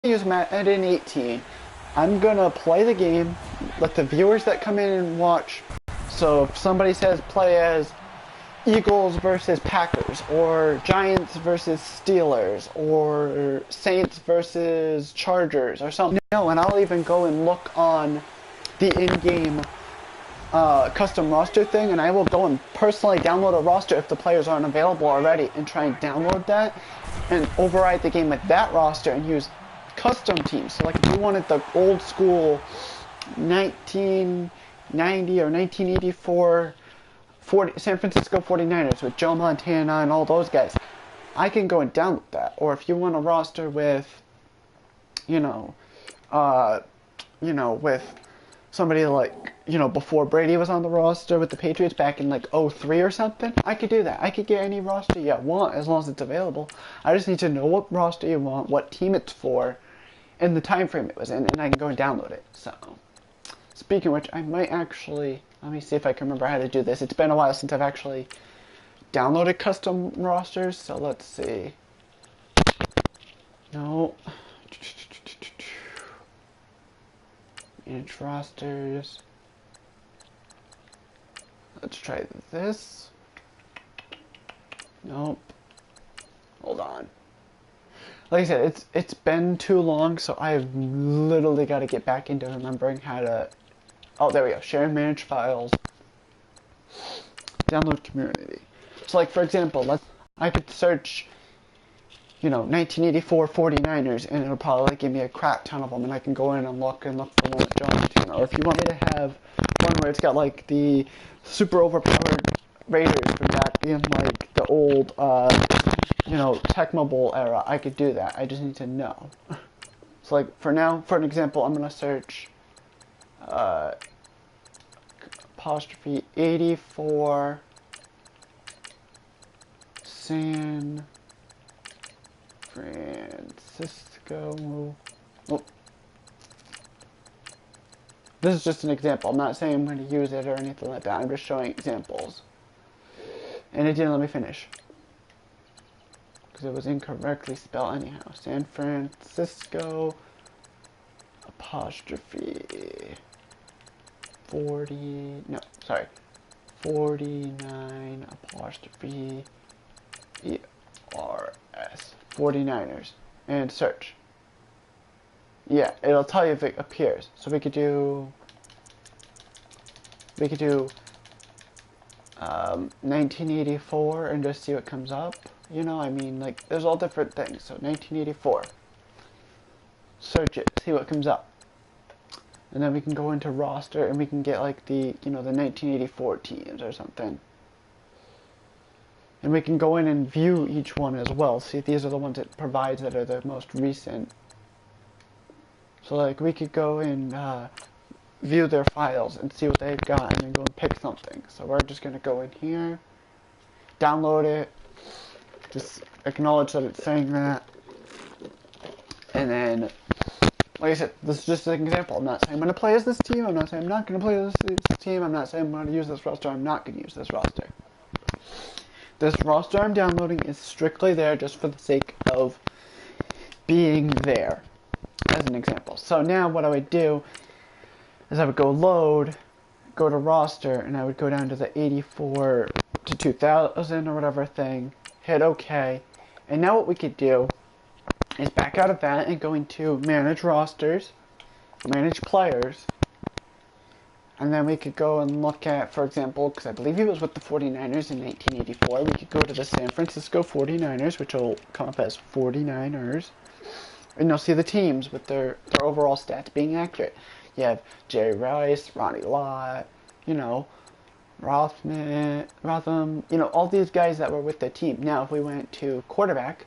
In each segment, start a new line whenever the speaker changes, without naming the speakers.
use Madden 18. I'm gonna play the game, let the viewers that come in and watch. So if somebody says play as Eagles versus Packers, or Giants versus Steelers, or Saints versus Chargers, or something. No, and I'll even go and look on the in-game custom roster thing, and I will go and personally download a roster if the players aren't available already, and try and download that, and override the game with that roster, and use custom teams. So like if you wanted the old school 1990 or 1984 San Francisco 49ers with Joe Montana and all those guys, I can go and download that. Or if you want a roster with, with somebody like, before Brady was on the roster with the Patriots back in like '03 or something, I could do that. I could get any roster you want as long as it's available. I just need to know what roster you want, what team it's for, and the time frame it was in, and I can go and download it. So, speaking of which, I might actually, let me see if I can remember how to do this. It's been a while since I've actually downloaded custom rosters, so let's see. No. Manage rosters. Let's try this. Nope. Hold on. Like I said, it's been too long, so I've literally got to get back into remembering how to... Oh, there we go. Share and manage files. Download community. So, like, for example, I could search, 1984 49ers, and it'll probably give me a crap ton of them, and I can go in and look for one with Joe Montana. Or if you want me to have one where it's got, like, the super overpowered Raiders from back in, like, the old, Tecmo Bowl era, I could do that. I just need to know. So, like, for now, for an example, I'm going to search, apostrophe 84 San Francisco. Oh. This is just an example. I'm not saying I'm going to use it or anything like that. I'm just showing examples. And it didn't let me finish, because it was incorrectly spelled anyhow. San Francisco apostrophe 49 apostrophe ERS 49ers, and search. Yeah, it'll tell you if it appears. So we could do 1984 and just see what comes up. Like, there's all different things. So 1984. Search it, see what comes up. And then we can go into roster and we can get like the 1984 teams or something. And we can go in and view each one as well. See, these are the ones it provides that are the most recent. So like we could go and view their files and see what they've got, and then go and pick something. So we're just going to go in here, download it, just acknowledge that it's saying that, and then, like I said, this is just an example. I'm not saying I'm going to play as this team, I'm not saying I'm not going to play as this team, I'm not saying I'm going to use this roster, I'm not going to use this roster. This roster I'm downloading is strictly there just for the sake of being there, as an example. So now what I would do is I would go load, go to roster, and I would go down to the 84 to 2000 or whatever thing, hit OK, and now what we could do is back out of that and go into manage rosters, manage players, and then we could go and look at, for example, because I believe he was with the 49ers in 1984, we could go to the San Francisco 49ers, which will come up as 49ers, and you'll see the teams with their overall stats being accurate. You have Jerry Rice, Ronnie Lott, Rothman, all these guys that were with the team. Now, if we went to quarterback,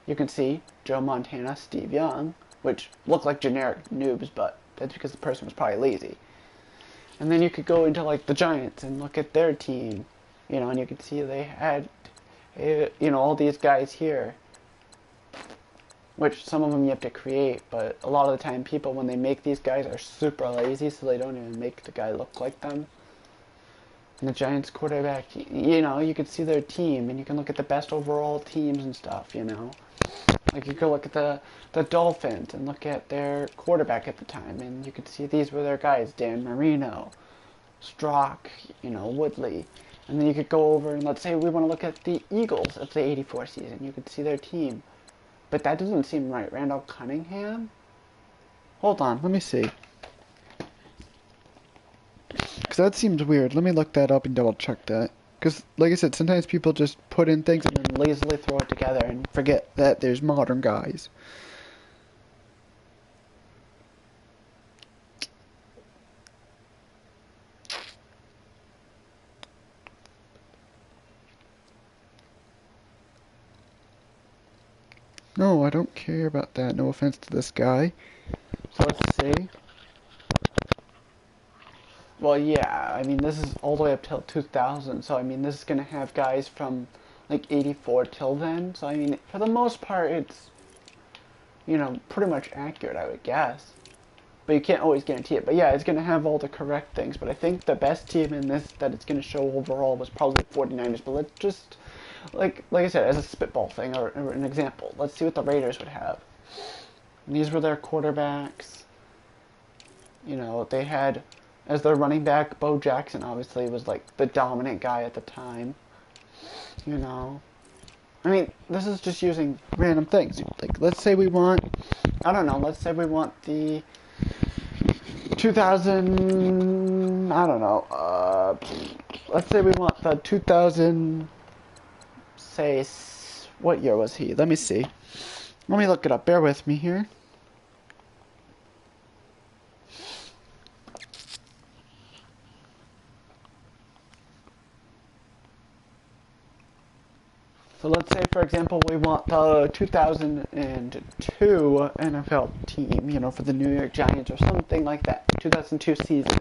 you can see Joe Montana, Steve Young, which look like generic noobs, but that's because the person was probably lazy. And then you could go into, like, the Giants and look at their team, and you could see they had, all these guys here, which some of them you have to create, but a lot of the time people, when they make these guys, are super lazy, so they don't even make the guy look like them. And the Giants quarterback, you can see their team, and you can look at the best overall teams and stuff, Like you could look at the Dolphins and look at their quarterback at the time, and you could see these were their guys: Dan Marino, Strock, Woodley. And then you could go over and let's say we want to look at the Eagles of the '84 season. You could see their team, but that doesn't seem right. Randall Cunningham. Hold on, let me see. Because that seems weird. Let me look that up and double check that. Because, like I said, sometimes people just put in things and then lazily throw it together and forget that there's modern guys. No, I don't care about that. No offense to this guy. So let's see. Well, yeah, I mean, this is all the way up till 2000, so I mean, this is going to have guys from, like, 84 till then, so I mean, for the most part, it's, pretty much accurate, I would guess. But you can't always guarantee it. But yeah, it's going to have all the correct things, but I think the best team in this that it's going to show overall was probably the 49ers, but let's just, like I said, as a spitball thing, or an example, let's see what the Raiders would have. And these were their quarterbacks. They had... As their running back, Bo Jackson obviously was like the dominant guy at the time. I mean, this is just using random things. Like, let's say we want, I don't know, let's say we want the 2000, I don't know, let's say we want the 2000, say, what year was he? Let me see. Let me look it up. Bear with me here. So let's say, for example, we want the 2002 NFL team, for the New York Giants or something like that. 2002 season.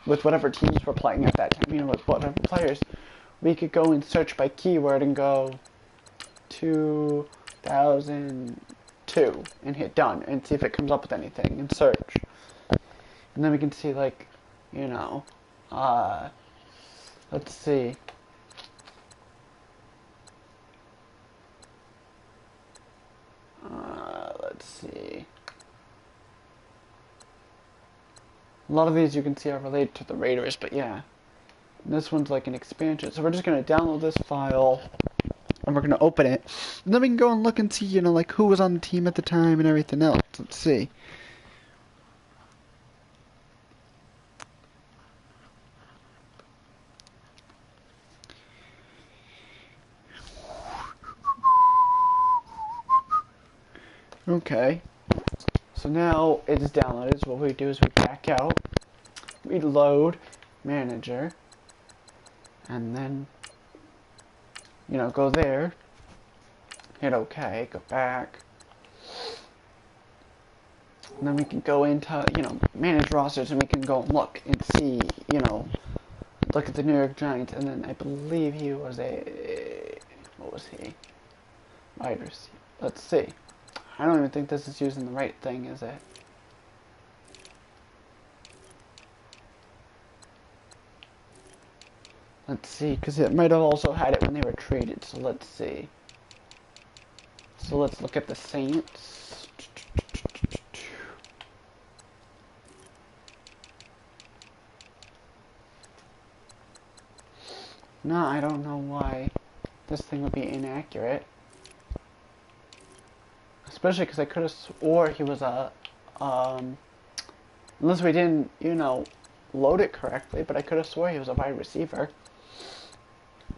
With whatever teams were playing at that time, with whatever players. We could go and search by keyword and go 2002 and hit done and see if it comes up with anything and search. And then we can see, like, let's see. Let's see. A lot of these you can see are related to the Raiders, but yeah. And this one's like an expansion. So we're just going to download this file, and we're going to open it. And then we can go and look and see, like who was on the team at the time and everything else. Let's see. Okay, so now it's downloaded, so what we do is we back out, we load manager, and then, go there, hit OK, go back, and then we can go into, manage rosters, and we can go and look and see, look at the New York Giants, and then I believe he was what was he? Wide receiver. Let's see. I don't even think this is using the right thing, is it? Let's see, because it might have also had it when they were traded, so let's see. So let's look at the Saints. No, I don't know why this thing would be inaccurate. Especially because I could have swore he was a, unless we didn't, load it correctly, but I could have swore he was a wide receiver.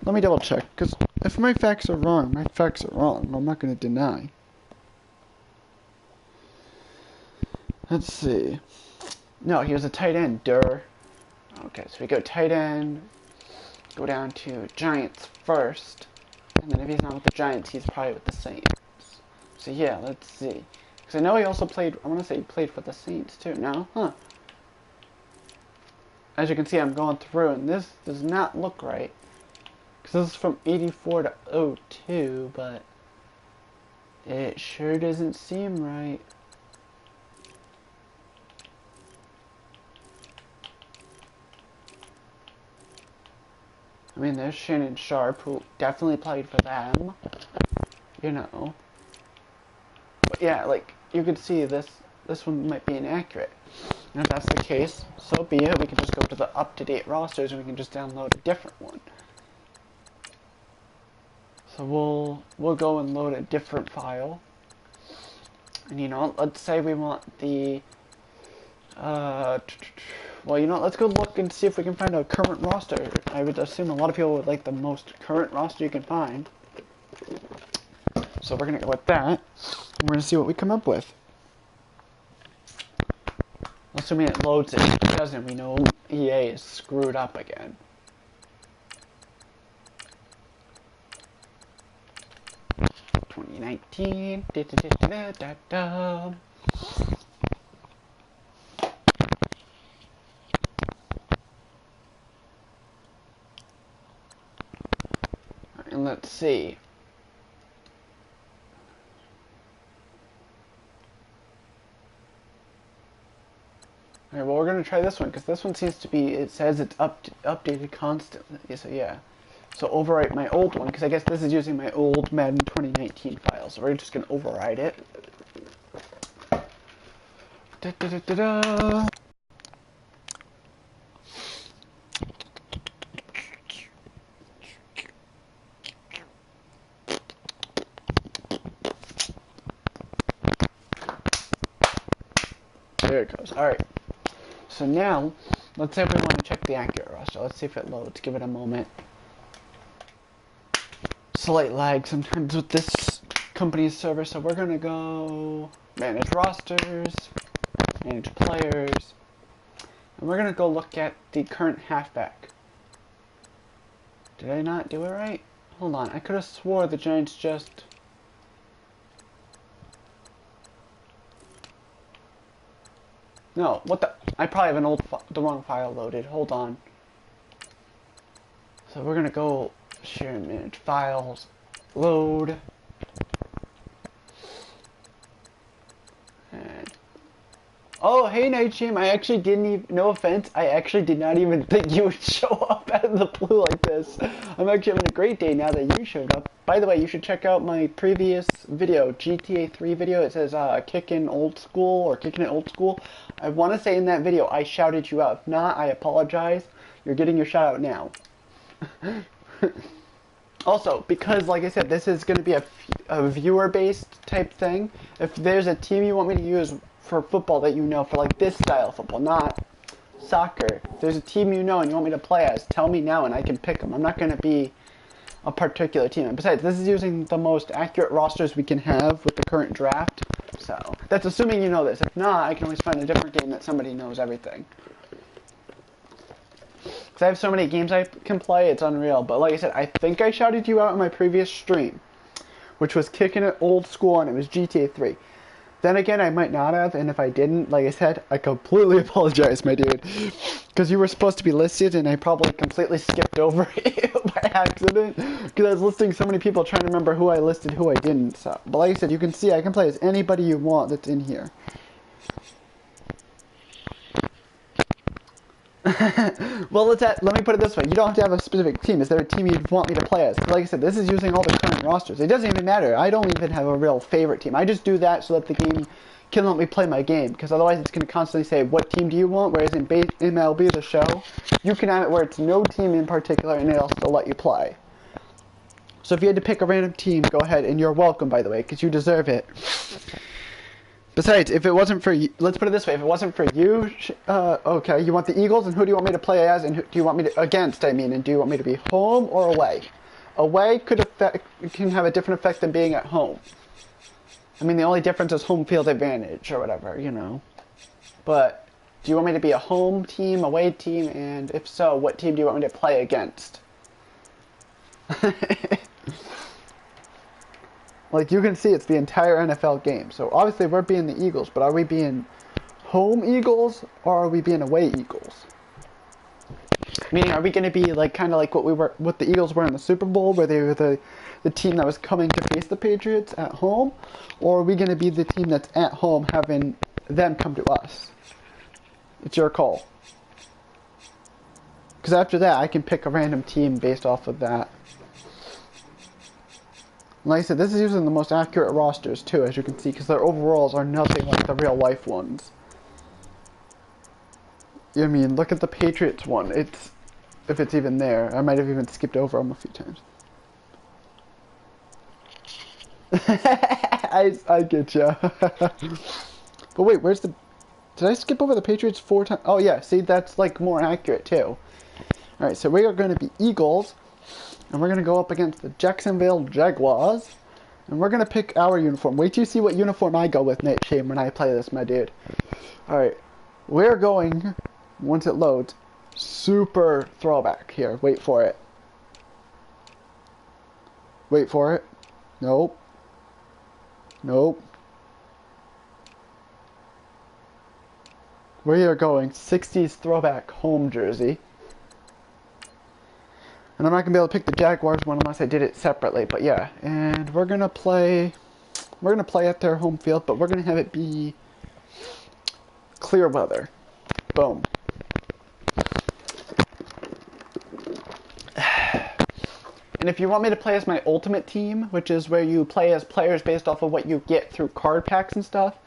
Let me double check, because if my facts are wrong, my facts are wrong. I'm not going to deny. Let's see. No, he was a tight end, Okay, so we go tight end, go down to Giants first, and then if he's not with the Giants, he's probably with the Saints. So yeah, let's see. Because I know he also played, I want to say he played for the Saints too. No? Huh. As you can see, I'm going through, and this does not look right. Because this is from 84 to 02, but it sure doesn't seem right. I mean, there's Shannon Sharp, who definitely played for them. yeah, like, you could see this one might be inaccurate. And if that's the case, so be it. We can just go to the up-to-date rosters and we can just download a different one. So we'll go and load a different file. And, you know, let's say we want the, well, you know, let's go look and see if we can find a current roster. I would assume a lot of people would like the most current roster you can find. So we're going to go with that. We're going to see what we come up with. Assuming it loads it. If it doesn't, we know EA is screwed up again. "2019, da-da-da-da-da-da." And let's see. Alright, well, we're going to try this one, because this one seems to be, it says it's updated constantly, so yeah. So overwrite my old one, because I guess this is using my old Madden 2019 file, so we're just going to override it. Da, da, da, da, da. There it goes. Alright. So now, let's say we want to check the accurate roster. Let's see if it loads. Give it a moment. Slight lag sometimes with this company's server, so we're going to go manage rosters, manage players, and we're going to go look at the current halfback. Did I not do it right? Hold on, I could have swore the Giants just... No, what the... I probably have the wrong file loaded. Hold on. So we're gonna go share and manage files, load, and oh, hey Night Team, I actually didn't even, no offense, I actually did not even think you would show up out of the blue like this. I'm actually having a great day now that you showed up. By the way, you should check out my previous video, GTA 3 video. It says kicking old school or kicking it old school. I want to say in that video I shouted you out. If not, I apologize. You're getting your shout out now. Also, because like I said, this is going to be a viewer-based type thing. If there's a team you want me to use for football that you know, for like this style of football, not soccer. If there's a team you know and you want me to play as, tell me now and I can pick them. I'm not going to be a particular team. And besides, this is using the most accurate rosters we can have with the current draft. So, that's assuming you know this. If not, I can always find a different game that somebody knows everything. Because I have so many games I can play, it's unreal. But like I said, I think I shouted you out in my previous stream, which was kicking it old school, and it was GTA 3. Then again, I might not have, and if I didn't, like I said, I completely apologize, my dude. Because you were supposed to be listed, and I probably completely skipped over it by accident. Because I was listing so many people trying to remember who I listed, who I didn't. So, but like I said, you can see I can play as anybody you want that's in here. Well, let me put it this way. You don't have to have a specific team. Is there a team you'd want me to play as? Like I said, this is using all the current rosters. It doesn't even matter. I don't even have a real favorite team. I just do that so that the game can let me play my game. Because otherwise it's going to constantly say, what team do you want? Whereas in MLB, the show, you can have it where it's no team in particular and it'll still let you play. So if you had to pick a random team, go ahead. And you're welcome, by the way, because you deserve it. Besides, if it wasn't for you, let's put it this way, if it wasn't for you, okay, you want the Eagles, and who do you want me to play as, and who do you want me to, against, I mean, and do you want me to be home or away? Away can have a different effect than being at home. I mean, the only difference is home field advantage, or whatever, you know. But, do you want me to be a home team, away team, and if so, what team do you want me to play against? Like, you can see it's the entire NFL game. So, obviously, we're being the Eagles. But are we being home Eagles or are we being away Eagles? Meaning, are we going to be, like, kind of like what the Eagles were in the Super Bowl, where they were the team that was coming to face the Patriots at home? Or are we going to be the team that's at home having them come to us? It's your call. Because after that, I can pick a random team based off of that. Like I said, this is using the most accurate rosters too, as you can see, because their overalls are nothing like the real life ones. I mean, look at the Patriots one. It's, if it's even there. I might have even skipped over them a few times. I get ya. But wait, where's the... Did I skip over the Patriots 4 times? Oh yeah, see, that's like more accurate too. Alright, so we are going to be Eagles. And we're going to go up against the Jacksonville Jaguars. And we're going to pick our uniform. Wait till you see what uniform I go with, Nate Shane, when I play this, my dude. Alright, we're going, once it loads, super throwback here. Wait for it. Wait for it. Nope. Nope. We are going 60s throwback home jersey. And I'm not going to be able to pick the Jaguars one unless I did it separately, but yeah. And we're going to play at their home field, but we're going to have it be clear weather. Boom. And if you want me to play as my ultimate team, which is where you play as players based off of what you get through card packs and stuff,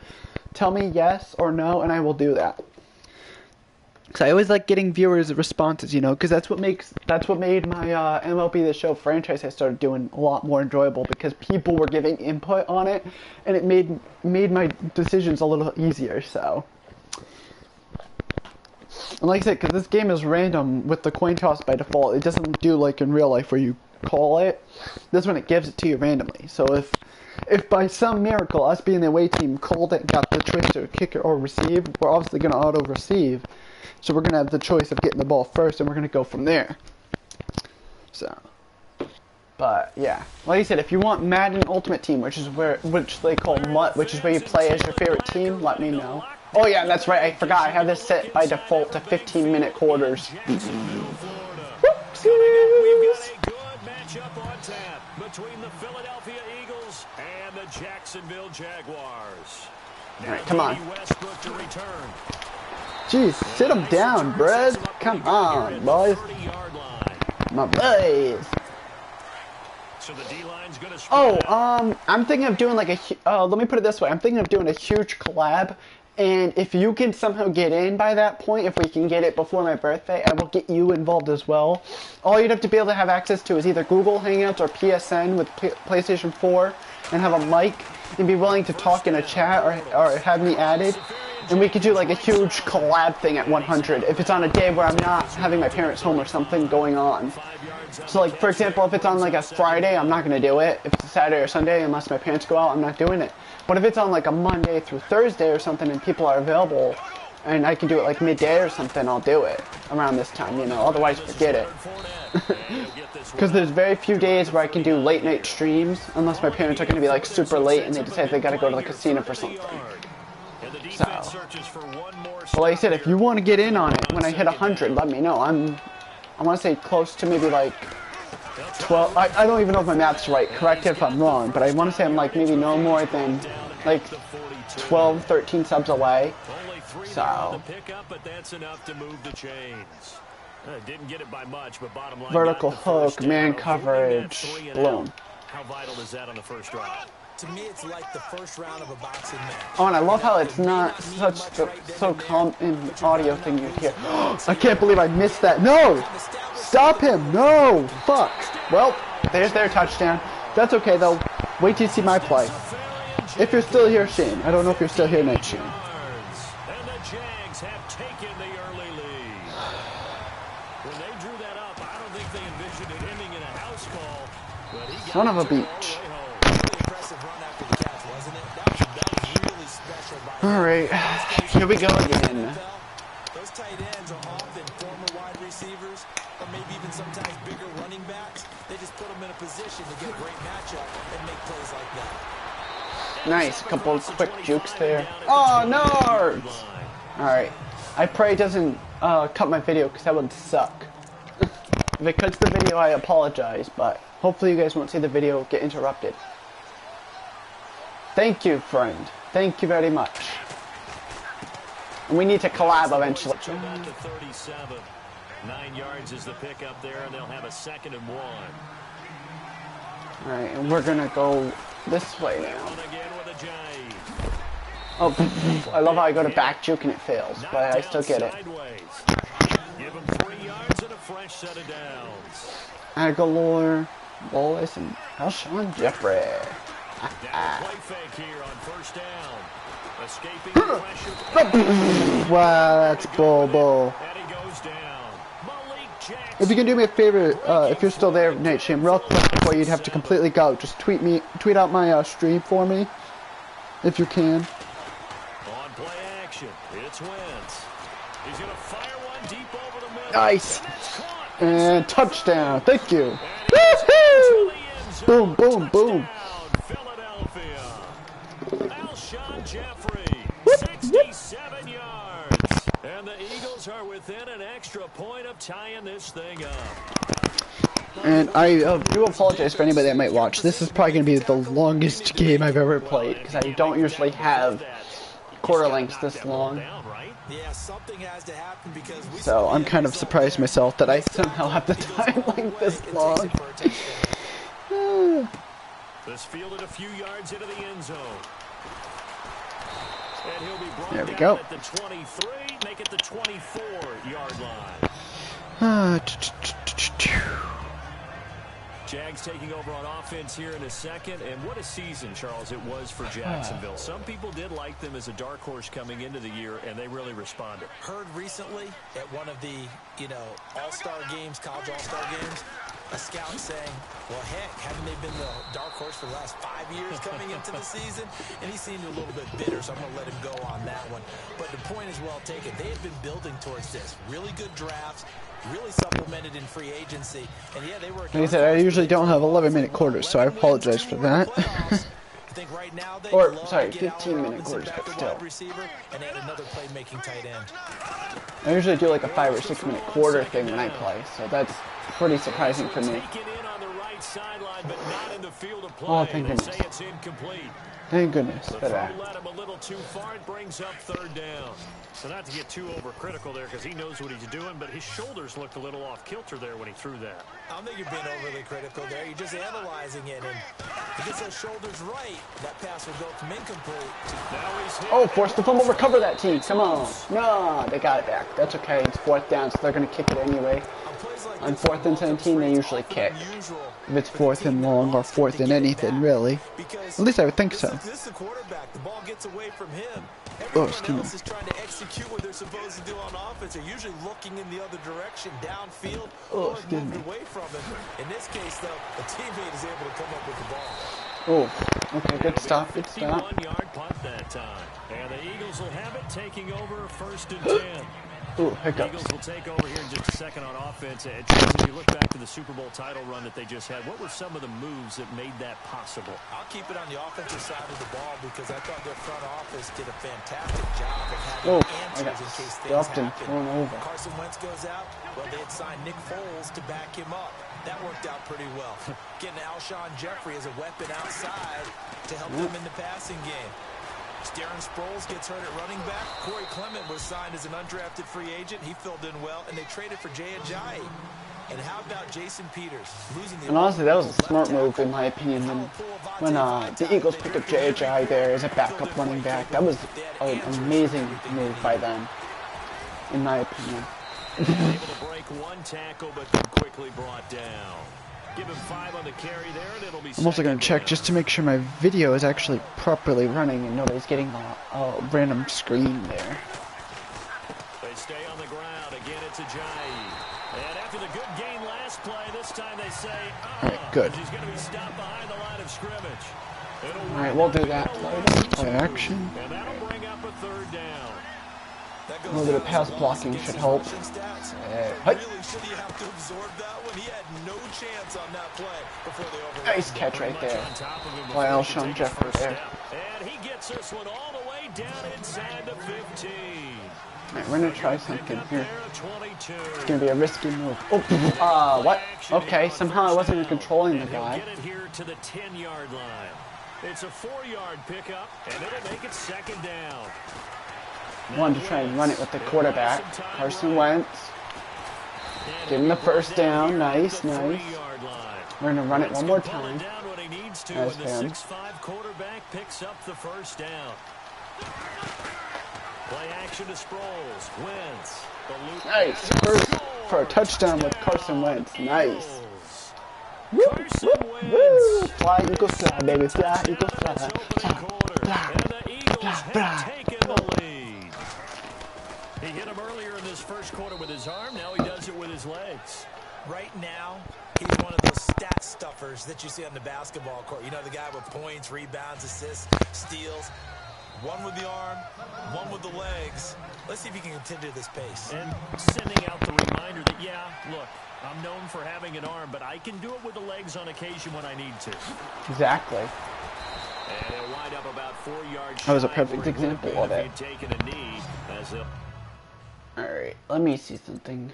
tell me yes or no, and I will do that. Because I always like getting viewers' responses, you know, because that's what made my MLB The Show franchise I started doing a lot more enjoyable, because people were giving input on it, and it made my decisions a little easier, so. And like I said, because this game is random with the coin toss by default, it doesn't do like in real life where you call it. This one it gives it to you randomly. So if by some miracle us being the away team called it, got the choice to kick it or receive, we're obviously going to auto receive. So we're going to have the choice of getting the ball first, and we're going to go from there. So, but yeah, like I said, if you want Madden Ultimate Team, which they call MUT, which is where you play as your favorite team, let me know. Oh yeah, that's right. I forgot. I have this set by default to 15-minute quarters.
Matchup on tap between the Philadelphia Eagles and the Jacksonville Jaguars.
All right, come on. Jeez, sit them down, bruh. Come on, boys. My boys. Oh, I'm thinking of doing like let me put it this way. I'm thinking of doing a huge collab. And if you can somehow get in by that point, if we can get it before my birthday, I will get you involved as well. All you'd have to be able to have access to is either Google Hangouts or PSN with PlayStation 4 and have a mic and be willing to talk in a chat or have me added. And we could do like a huge collab thing at 100 if it's on a day where I'm not having my parents home or something going on. So like, for example, if it's on like a Friday, I'm not going to do it. If it's a Saturday or Sunday, unless my parents go out, I'm not doing it. But if it's on like a Monday through Thursday or something and people are available and I can do it like midday or something, I'll do it around this time, you know. Otherwise, forget it. Because there's very few days where I can do late night streams unless my parents are going to be like super late and they decide they got to go to the casino for something. So, but like I said, if you want to get in on it when I hit 100, let me know. I want to say close to maybe like 12. I don't even know if my math's right. Correct it if I'm wrong, but I want to say I'm like maybe no more than like 12, 13 subs away. So, vertical hook, man coverage, bloom.
How vital is that on the first drive?
To me, it's like the first round of a boxing match.
Oh, and I love how it's not so calm in audio thing you hear. I can't believe I missed that. No! Stop him! No! Fuck! Well, there's their touchdown. That's okay, though. Wait till you see my play. If you're still here, Shane. I don't know if you're still here, Nate Shane.
And the Jags have taken the early lead. When they drew that up, I don't think they envisioned it ending in a house call. But he got
Son of a beach. Alright, here we go again.
Those tight ends are often former wide receivers, or maybe even sometimes bigger running backs. They just put them in a position to get a great matchup and make plays like that.
Nice, a couple of quick jukes there. Oh, no! Alright, I pray it doesn't cut my video because that would suck. If it cuts the video, I apologize, but hopefully you guys won't see the video get interrupted. Thank you, friend. Thank you very much. And we need to collab eventually.
9 yards is the pickup there, and they'll have a 2nd and 1.
Alright, and we're gonna go this way now. Oh, I love how I go to back juke and it fails, but I still get it.
Give him 3 yards and a fresh set of downs.
Aguilar, Wallace, and Alshon Jeffrey.
Down play fake here on first down. Escaping pressure.
Wow, that's bull.
And he goes down. Malik Jackson.
If you can do me a favor, if you're still there, Nate Shim, real quick before you'd have to completely go, just tweet out my stream for me, if you can.
On play action, it's Wentz. He's going to fire one deep over the middle.
Nice. And touchdown. Thank you.
Woohoo!
Boom, boom, boom.
Philadelphia. Alshon Jeffrey, 67 yards. And the Eagles are within an extra point of tying this thing up.
And I do apologize for anybody that might watch. This is probably going to be the longest game I've ever played, because I don't usually have quarter lengths this long.
Yeah, something has to happen because
So I'm kind of surprised myself that I somehow have the time like this long.
This fielded a few yards into the end zone. And he'll be brought
There we
down
go.
at the 23, make it the 24-yard line. Jags taking over on offense here in a second, and what a season, Charles, it was for Jacksonville. Some people did like them as a dark horse coming into the year, and they really responded.
Heard recently at one of the, all-star games, college all-star games, a scout saying, well, heck, haven't they been the dark horse for the last 5 years coming into the season? And he seemed a little bit bitter, so I'm going to let him go on that one. But the point is well taken. They had been building towards this. Really good drafts, really supplemented in free agency. And, yeah, they were...
Like I said, I usually don't have 11-minute quarters, so I apologize for that. Or, sorry, 15-minute quarters, but still.
And add another play-making tight end.
I usually do like a 5 or 6 minute quarter thing when I play, so that's pretty surprising for me. Oh, thank goodness. Thank goodness for that.
Let him a little too far. It brings up third down. So not to get too overcritical there because he knows what he's doing, but his shoulders looked a little off kilter there when he threw that.
I don't think you're being overly critical there. You're just analyzing it, and if he gets those shoulders right, that pass will go from incomplete to...
Oh, force the fumble, recover that team. Come on. No, they got it back. That's okay. It's fourth down, so they're going to kick it anyway. On 4th and 17, they usually kick. If it's 4th and long or 4th and anything, really. At least I would think so.
This is the quarterback. The ball gets away from him.
Oh,
Everyone else is trying to execute what they're supposed to do on offense. They're usually looking in the other direction, downfield, or moved away from him. In this case, though, a teammate is able to come up with the ball.
Oh, okay, good stop, good stop.
51-yard punt that time. And the Eagles will have it, taking over 1st and 10.
Ooh,
The
hiccups.
Eagles will take over here in just a second on offense. And if you look back to the Super Bowl title run that they just had, what were some of the moves that made that possible?
I'll keep it on the offensive side of the ball because I thought their front office did a fantastic job of having answers in case things happen. Carson Wentz goes out, well, they had signed Nick Foles to back him up. That worked out pretty well. Getting Alshon Jeffrey as a weapon outside to help them in the passing game. Darren Sproles gets hurt at running back. Corey Clement was signed as an undrafted free agent. He filled in well, and they traded for Jay Ajayi. And how about Jason Peters losing the...
And honestly, that was a smart move, in my opinion. When the Eagles picked up Jay Ajayi there as a backup running back, that was an amazing move by them, in my opinion.
Able to break one tackle, but quickly brought down. Give him 5 on the carry there, and it'll be...
I'm also going to check just to make sure my video is actually properly running and nobody's getting a random screen there.
They stay on the ground. Again, it's Ajayi. And after the good gain last play, this time they say,
Alright, good.
he's going to be stopped behind the line of scrimmage.
Alright, we'll do that later. Play action.
And that'll bring up a third down.
A little bit of pass blocking should help. Nice catch right there by Alshon Jeffrey there.
And he gets this one all the way down inside the 15.
Alright, we're going to try something here. It's going to be a risky move. Oh, what? Okay, somehow I wasn't controlling the guy.
Get it here to the 10-yard line. It's a 4-yard pickup, and it'll make it 2nd down.
Wanted to try and run it with the quarterback. Carson Wentz. Getting the first down. Nice, nice. We're going to run it one more time.
these two,
As
and the
him.
6'5" quarterback picks up the first down. Play action to Sproles. Wentz.
Nice. First for a touchdown with Carson Wentz. Nice. Woo, woo, woo. Fly, Eagles, fly, baby. Fly, Eagles, fly. Fly, fly,
And the Eagles
fly,
have
fly.
taken the lead. He hit him earlier in this first quarter with his arm. Now he does it with his legs.
Right now, he's one of those stat stuffers that you see on the basketball court. You know, the guy with points, rebounds, assists, steals. One with the arm, one with the legs. Let's see if he can continue this pace.
And sending out the reminder that, yeah, look, I'm known for having an arm, but I can do it with the legs on occasion when I need to.
Exactly.
And he'll wind up about 4 yards.
That was a perfect example of it.
Taken a knee as
Alright, let me see something.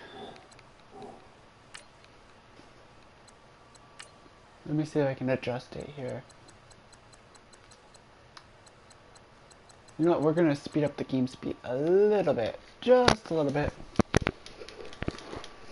Let me see if I can adjust it here. You know what, we're gonna speed up the game speed a little bit. Just a little bit.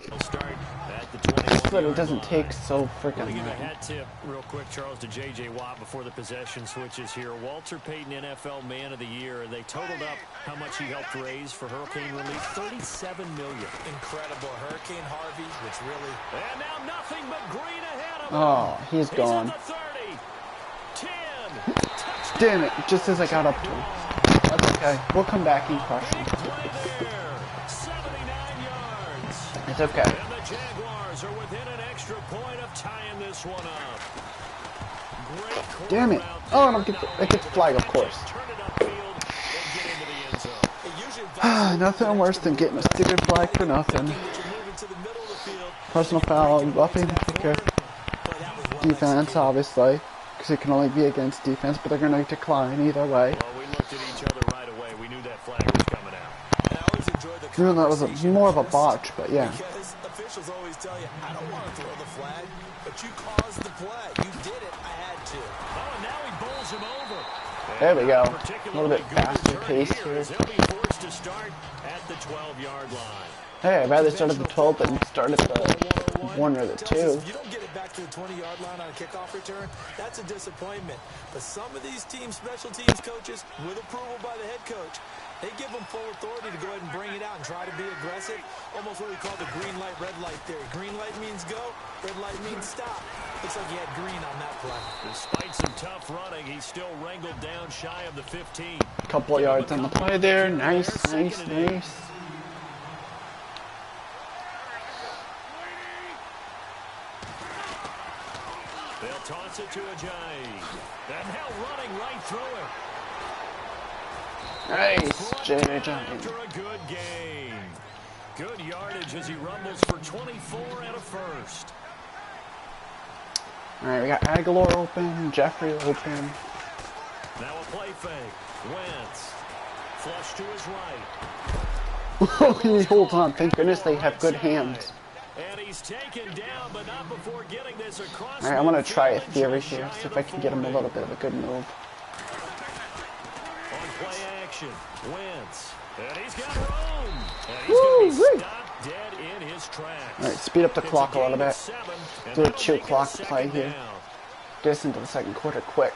He'll start at the 21.
So that it doesn't take so freaking
Let me give a
long.
hat tip real quick, Charles, to J.J. Watt before the possession switches here. Walter Payton, NFL Man of the Year. They totaled up how much he helped raise for hurricane relief. $37 million.
Incredible. Hurricane Harvey, which really...
And now nothing but green ahead of him.
Oh, he's gone.
At the 30. 10.
Damn it, just as I got up to him. That's okay. We'll come back and crush him.
Play there. 79 yards.
It's okay.
And the Jaguars are within an extra point of tying this one up. Great
Damn it. Oh, and I get the flag, of course.
Turn it upfield and get into the end zone.
Nothing worse than getting a stupid flag for nothing. Personal foul, roughing the kicker. Defense, obviously, because it can only be against defense, but they're going to decline either way.
Well, we looked at each other right away. We knew that flag was coming out.
And I always enjoy the
Even though that was more of a botch, but yeah.
Because officials always tell you, I don't want to throw the flag, but you caused the play. You did it. I had to.
Oh, and now he bowls him over.
There we go. A
Particularly
little bit
good
faster
return
pace
here
here.
as they'll be forced to start at the 12-yard line.
Hey, I'd rather start at the 12 than start at the 1 or the 2.
If you don't get it back to the 20-yard line on a kickoff return, that's a disappointment. But some of these special teams coaches, with approval by the head coach, they give them full authority to go ahead and bring it out and try to be aggressive. Almost what we call the green light, red light theory. Green light means go, red light means stop. Looks like he had green on that play.
Despite some tough running, he's still wrangled down shy of the 15.
Couple of yards on the play there. Nice, nice, nice.
They'll toss it to Ajayi. And now running right through it.
Nice,
After
JJ.
a good game. Good yardage as he rumbles for 24 and a first.
Alright, we got Aguilar open, Jeffrey open.
Now a play fake. Wentz. Flush to his right.
He holds on. Thank goodness they have good hands.
And he's taken down, but not before getting this across.
Alright, I'm going to try a theory here. See if I can get him a little bit of a good move.
On play action, Wentz. And he's got room. And he's going to be stopped dead in his tracks.
Alright, speed up the clock a little bit.
7,
Do a
that'll
2
make it
clock
second
play here.
down.
Get us into the second quarter quick.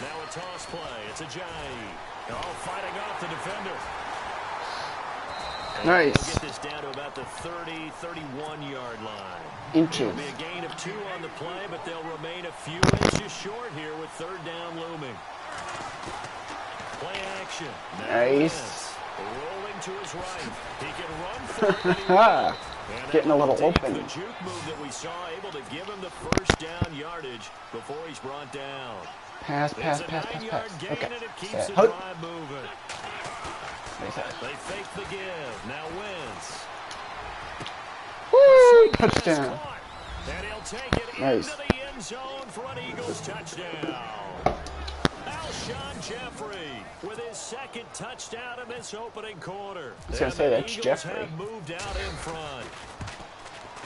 Now a toss play. It's Ajayi. All fighting off the defender. And
Nice.
they'll get this down to about the 30, 31-yard line.
Inches.
It'll be a gain of 2 on the play, but they'll remain a few inches short here with third down looming. Play action. Now
Nice.
Wentz, rolling to his right. He can run for it. And
Getting a little
deep,
open.
The juke move that we saw able to give him the first down yardage before he's brought down.
Pass, pass,
It's a
pass, pass,
9-yard
pass.
gain,
Okay.
and it keeps
Set.
the
Hup.
drive moving.
Nice.
They fake the give. Now Wentz.
Woo!
Pass
Touchdown.
caught. And he'll take it
Nice.
into the end zone for an Eagles touchdown. Alshon Jeffrey with his second touchdown in this opening quarter.
I was gonna say,
And the
that's
Eagles
Jeffrey.
have moved out in front.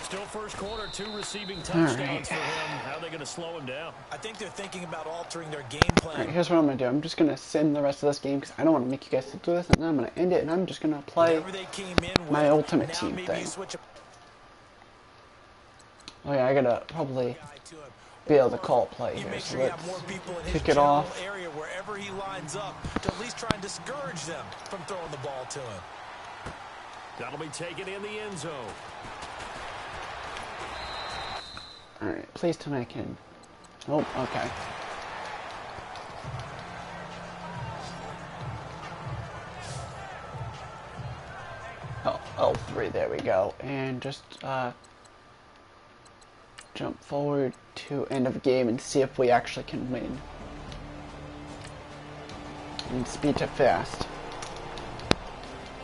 Still first quarter, 2 receiving touchdowns for him. How are they going to slow him down?
I think they're thinking about altering their game plan.
Alright, here's what I'm going to do. I'm just going to sim the rest of this game because I don't want to make you guys sit through this, and then I'm going to end it, and I'm just going to play
Whenever they came in,
my ultimate
now
team
maybe
thing.
you switch up.
Oh yeah, I gotta probably be able to call play here. So let's kick it off.
Area wherever he lines up to at least try and discourage them from throwing the ball to him.
That'll be taken in the end zone.
Alright, please tell me I can. Oh, okay. Oh, L3, there we go. And just jump forward to end of game and see if we actually can win. And speed to fast.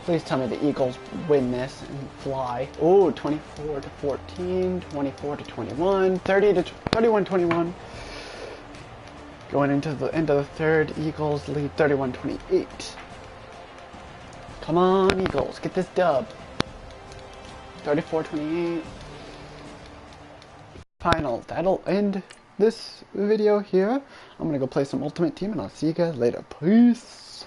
Please tell me the Eagles win this and fly. Oh, 24 to 14, 24 to 21, 30 to 31-21. Going into the end of the third, Eagles lead 31-28. Come on, Eagles, get this dub. 34-28. Final. That'll end this video here. I'm gonna go play some Ultimate Team and I'll see you guys later. Peace.